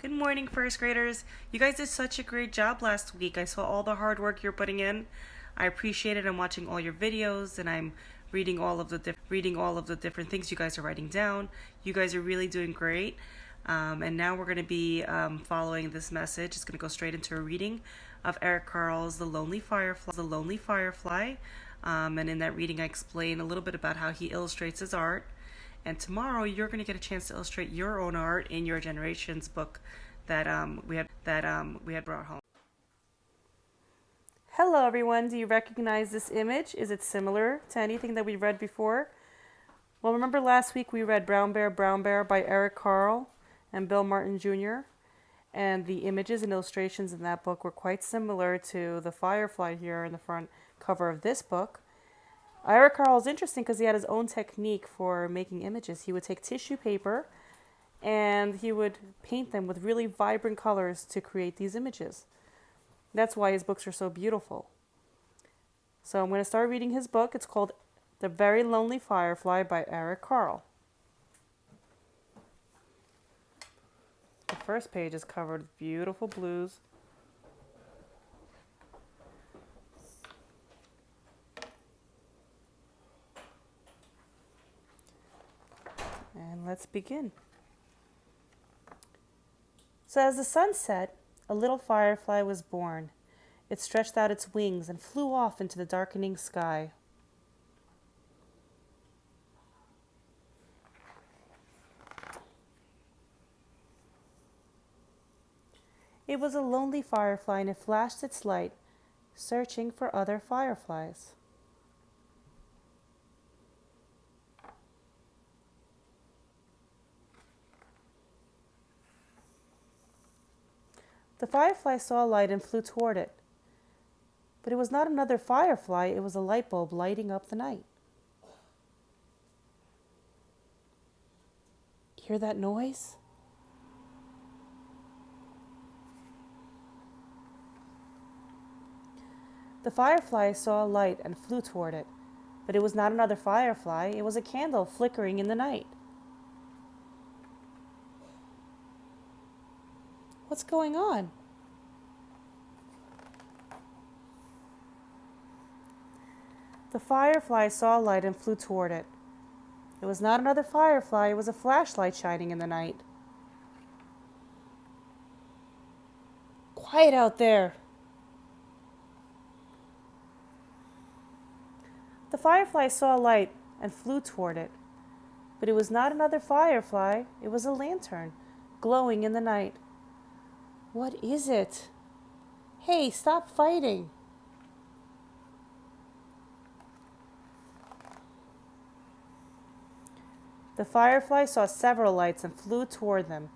Good morning, first graders. You guys did such a great job last week. I saw all the hard work you're putting in. I appreciate it. I'm watching all your videos and I'm reading all of the different things you guys are writing down. You guys are really doing great. And now we're going to be following this message. It's going to go straight into a reading of Eric Carle's The Lonely Firefly. And in that reading, I explain a little bit about how he illustrates his art. And tomorrow, you're going to get a chance to illustrate your own art in your Generations book that we had brought home. Hello, everyone. Do you recognize this image? Is it similar to anything that we read before? Well, remember last week we read Brown Bear by Eric Carle and Bill Martin Jr. And the images and illustrations in that book were quite similar to the firefly here in the front cover of this book. Eric Carle is interesting because he had his own technique for making images. He would take tissue paper and he would paint them with really vibrant colors to create these images. That's why his books are so beautiful. So I'm going to start reading his book. It's called The Very Lonely Firefly by Eric Carle. The first page is covered with beautiful blues. And let's begin. So as the sun set, a little firefly was born. It stretched out its wings and flew off into the darkening sky. It was a lonely firefly and it flashed its light, searching for other fireflies. The firefly saw a light and flew toward it. But it was not another firefly, it was a light bulb lighting up the night. Hear that noise? The firefly saw a light and flew toward it. But it was not another firefly, it was a candle flickering in the night. What's going on? The firefly saw a light and flew toward it. It was not another firefly, it was a flashlight shining in the night. Quiet out there! The firefly saw a light and flew toward it. But it was not another firefly, it was a lantern, glowing in the night. What is it? Hey, stop fighting! The firefly saw several lights and flew toward them,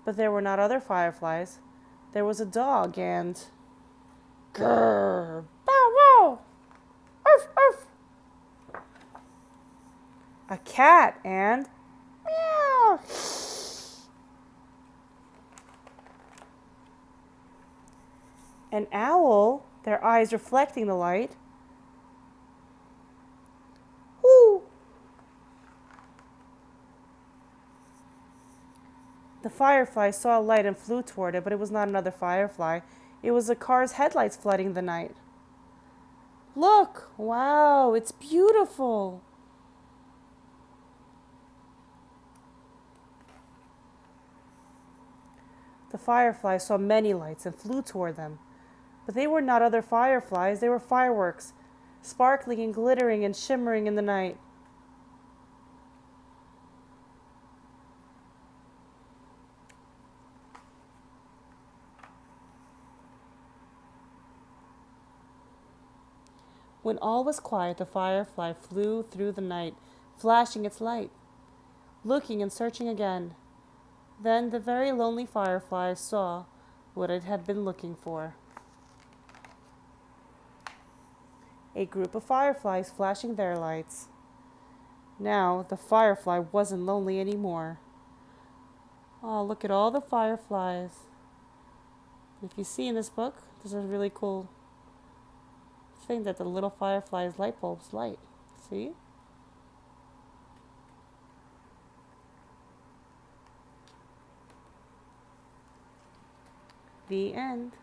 but there were not other fireflies. There was a dog and... Grrr! Bow wow! Arf, arf! A cat and... Meow! An owl, their eyes reflecting the light. Whoo! The firefly saw a light and flew toward it, but it was not another firefly. It was a car's headlights flooding the night. Look! Wow, it's beautiful! The firefly saw many lights and flew toward them. But they were not other fireflies, they were fireworks, sparkling and glittering and shimmering in the night. When all was quiet, the firefly flew through the night, flashing its light, looking and searching again. Then the very lonely firefly saw what it had been looking for. A group of fireflies flashing their lights. Now the firefly wasn't lonely anymore. Oh, look at all the fireflies. If you see in this book, there's a really cool thing that the little firefly's light bulbs light. See? The end.